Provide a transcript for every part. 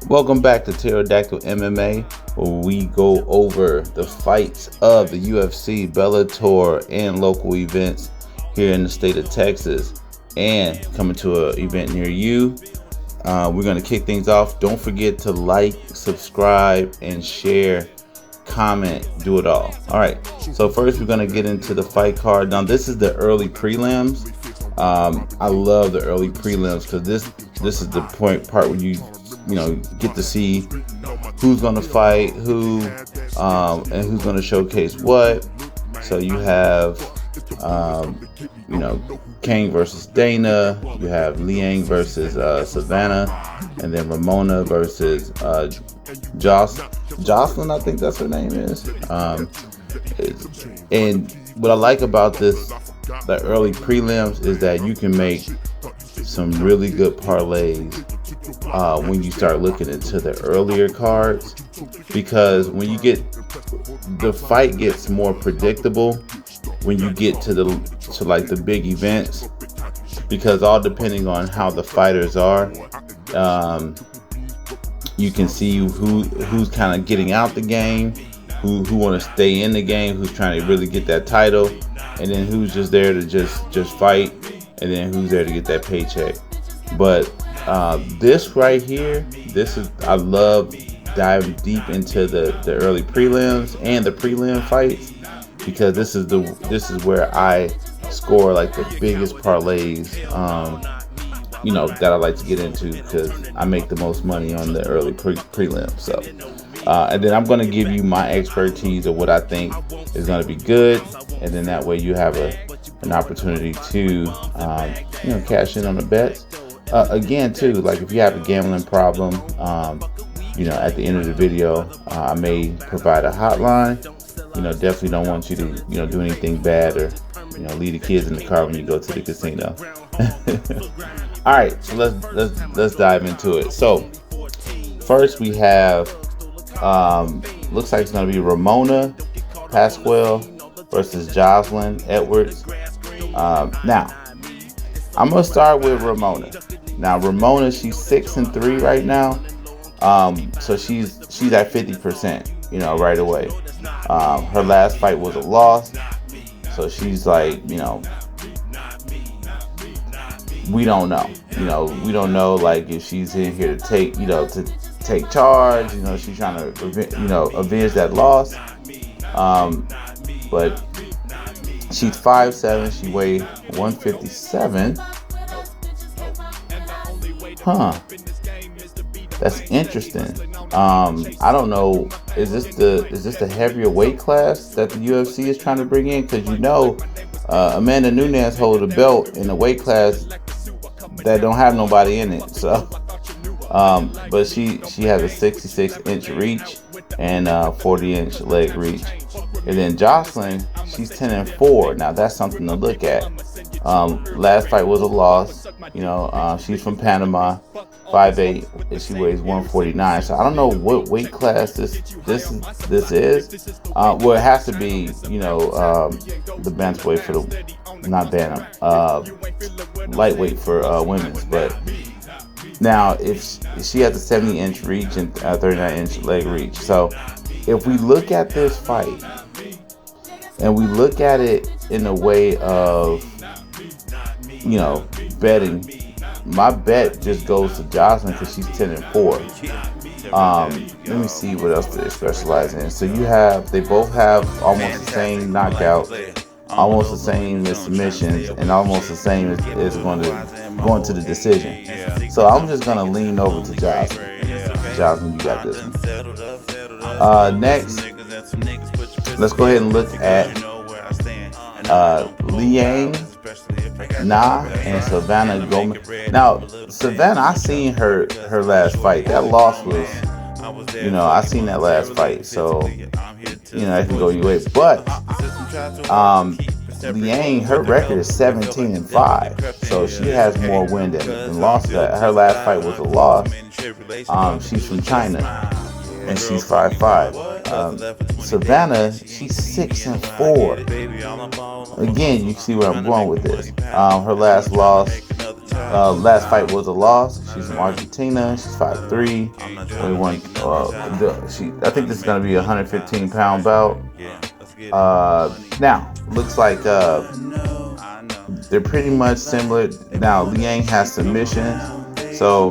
Welcome back to Terrordacdle MMA, where we go over the fights of the UFC, Bellator, and local events here in the state of Texas, and coming to an event near you. We're going to kick things off. Don't forget to like, subscribe, and share, comment, do it all. All right, so first we're going to get into the fight card. Now this is the early prelims. I love the early prelims because this is the part where you get to see who's going to fight who, and who's going to showcase what. So you have Kang versus Dana, you have Liang versus Savannah, and then Ramona versus Jocelyn, I think that's her name is. And what I like about the early prelims is that you can make some really good parlays when you start looking into the earlier cards, because when you get the fight gets more predictable when you get to like the big events, because all depending on how the fighters are, you can see who's kind of getting out the game, who want to stay in the game, who's trying to really get that title, and then who's just there to just fight, and then who's there to get that paycheck. But this right here, I love diving deep into the early prelims and the prelim fights, because this is where I score like the biggest parlays, that I like to get into, because I make the most money on the early prelims. So, and then I'm going to give you my expertise of what I think is going to be good, and then that way you have an opportunity to cash in on the bets. Again, too, like if you have a gambling problem, at the end of the video, I may provide a hotline. Definitely don't want you to, do anything bad, or, leave the kids in the car when you go to the casino. All right, so let's dive into it. So first we have, looks like it's gonna be Ramona Pasquale versus Jocelyn Edwards. Now I'm gonna start with Ramona. Now Ramona, she's 6-3 right now. So she's at 50%, right away. Her last fight was a loss. So she's like, we don't know. We don't know like if she's in here to take charge. She's trying to avenge that loss. But she's 5'7", she weighs 157. That's interesting. I don't know. Is this the heavier weight class that the UFC is trying to bring in? Because Amanda Nunes holds a belt in a weight class that don't have nobody in it. So, but she has a 66-inch reach and 40-inch leg reach. And then Jocelyn, she's 10-4. Now that's something to look at. Last fight was a loss. She's from Panama, 5'8", and she weighs 149. So I don't know what weight class this is. Well, it has to be, the bantamweight for the, not bantam, lightweight for women's. But now if she has a 70-inch reach and 39-inch leg reach. So if we look at this fight and we look at it in a way of, betting, my bet just goes to Jocelyn because she's 10-4. Let me see what else they specialize in. So they both have almost the same knockout, almost the same as submissions, and almost the same as going to the decision. So I'm just gonna lean over to Jocelyn. Jocelyn, you got this one. Next, let's go ahead and look at Liang and Savannah Gomez. Now, Savannah, I seen her last fight. That loss was, I seen that last fight. So, it can go either way. But, Liang, her record is 17-5. So she has more win than loss. Her last fight was a loss. She's from China, and she's 5'5". Savannah, she's 6-4. Again, you see where I'm going with this. Her last loss Last fight was a loss. She's from Argentina. She's 5'3". I think this is gonna be a 115-pound bout. Now looks like they're pretty much similar. Now Liang has submission, so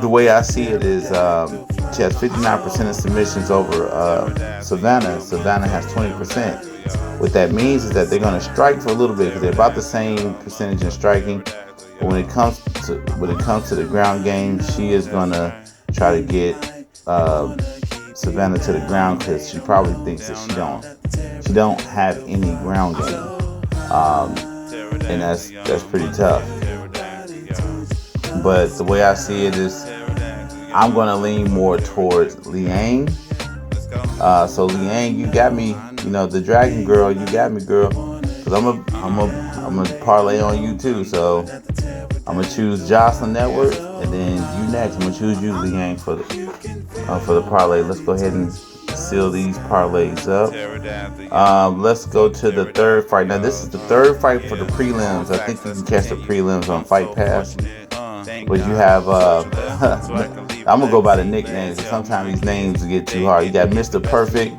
the way I see it is she has 59% of submissions over Savannah. Savannah has 20%. What that means is that they're going to strike for a little bit because they're about the same percentage in striking. But when it comes to the ground game, she is going to try to get Savannah to the ground because she probably thinks that she don't have any ground game, and that's pretty tough. But the way I see it is, I'm going to lean more towards Liang. So Liang, you got me. You know, the Dragon Girl, you got me, girl. Cause I'm a parlay on you too. So I'm gonna choose Jocelyn Network, and then you next. I'm gonna choose you, Liang, for the parlay. Let's go ahead and seal these parlays up. Let's go to the third fight. Now this is the third fight for the prelims. I think you can catch the prelims on Fight Pass. But you have I'm gonna go by the nicknames. Sometimes these names get too hard. You got Mr. Perfect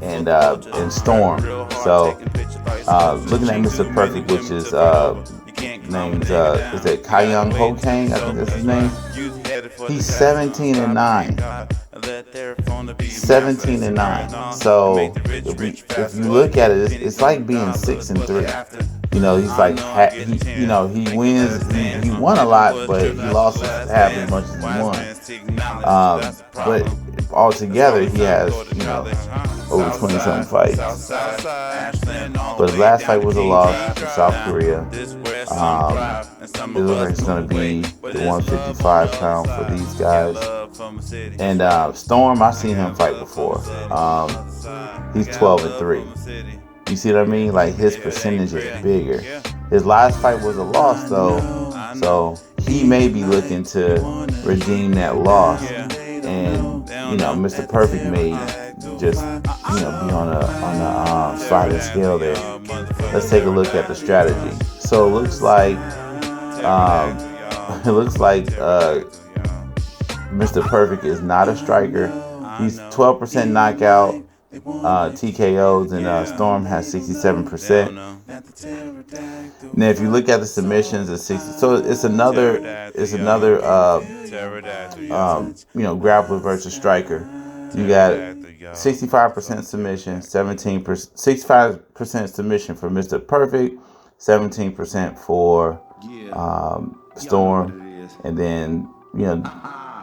and Storm. So looking at Mr. Perfect, which is named is that Kyung Ho Kang? I think that's his name. He's 17-9. 17-9. So if you look at it, it's like being 6-3. You know, he's like he wins. He won a lot, but he lost half as much as he won. But altogether, he has over 20-something fights. But his last fight was a loss to South Korea. It looks like it's going to be the 155-pound for these guys. And Storm, I've seen him fight before. He's 12-3. You see what I mean? Like, his percentage is bigger. His last fight was a loss, though, so he may be looking to redeem that loss. And Mr. Perfect may just be on a sliding scale there. Let's take a look at the strategy. So it looks like Mr. Perfect is not a striker. He's 12% knockout. TKOs, and Storm has 67%. Now, if you look at the submissions, it's 60. So it's another grappler versus striker. You got 65% submission, 65% submission for Mr. Perfect, 17% for Storm, and then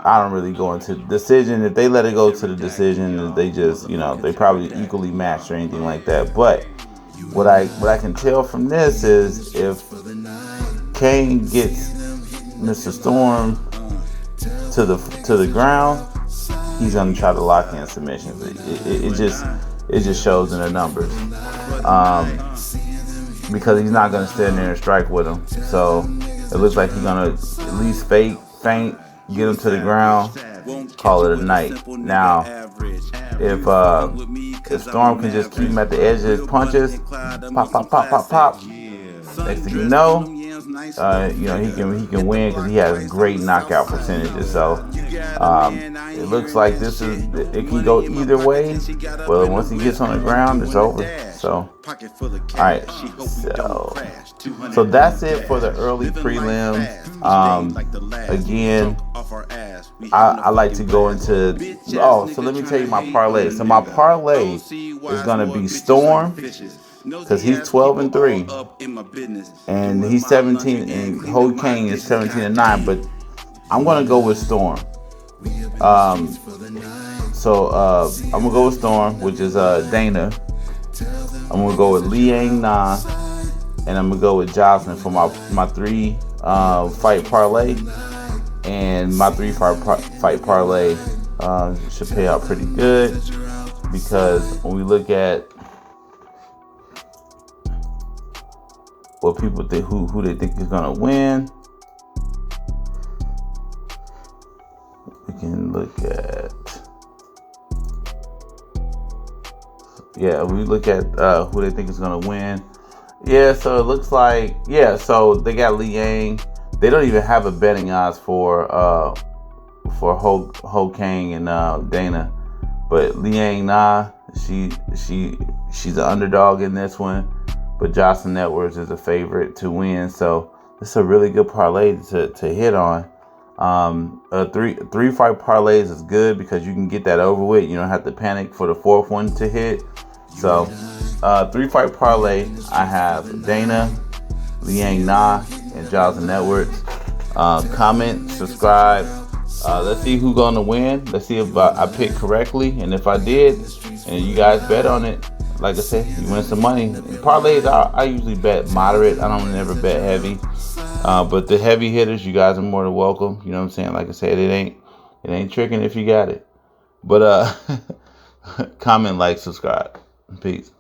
I don't really go into the decision. If they let it go to the decision, they just, they probably equally matched or anything like that. But what I can tell from this is if Kane gets Mr. Storm to the ground, he's gonna try to lock in submissions. It just shows in the numbers, because he's not gonna stand there and strike with him. So it looks like he's gonna at least feint. Get him to the ground, call it a night. Now, if Storm can just keep him at the edge of his punches, pop, pop, pop, pop, pop. Next thing you know, he can win because he has great knockout percentages. So it looks like it can go either way. But once he gets on the ground, it's over. So, all right. So that's it for the early prelims. Again, I like to go into. So let me tell you my parlay. So my parlay is gonna be Storm, because he's 12-3, and he's 17, and Ho Kang is 17-9. But I'm gonna go with Storm. So I'm gonna go with Storm, which is Dana. I'm gonna go with Liang Na, and I'm gonna go with Jocelyn for my 3 fight parlay. And my 3 fight parlay should pay out pretty good, because when we look at what people think, who they think is gonna win, we can look at we look at who they think is gonna win. Yeah, so it looks like, yeah, so they got Liang. They don't even have a betting odds for Ho Kang and Dana. But Liang Na, she's an underdog in this one. But Jocelyn Edwards is a favorite to win. So it's a really good parlay to hit on. Three fight parlays is good because you can get that over with. You don't have to panic for the fourth one to hit. So 3 fight parlay, I have Dana, Liang Na, and Jocelyn Edwards. Comment, subscribe. Let's see who's gonna win. Let's see if I picked correctly, and if I did, and you guys bet on it, like I said, you win some money. Parlays, I usually bet moderate. I don't never bet heavy. But the heavy hitters, you guys are more than welcome. You know what I'm saying? Like I said, it ain't tricking if you got it. But comment, like, subscribe. Peace.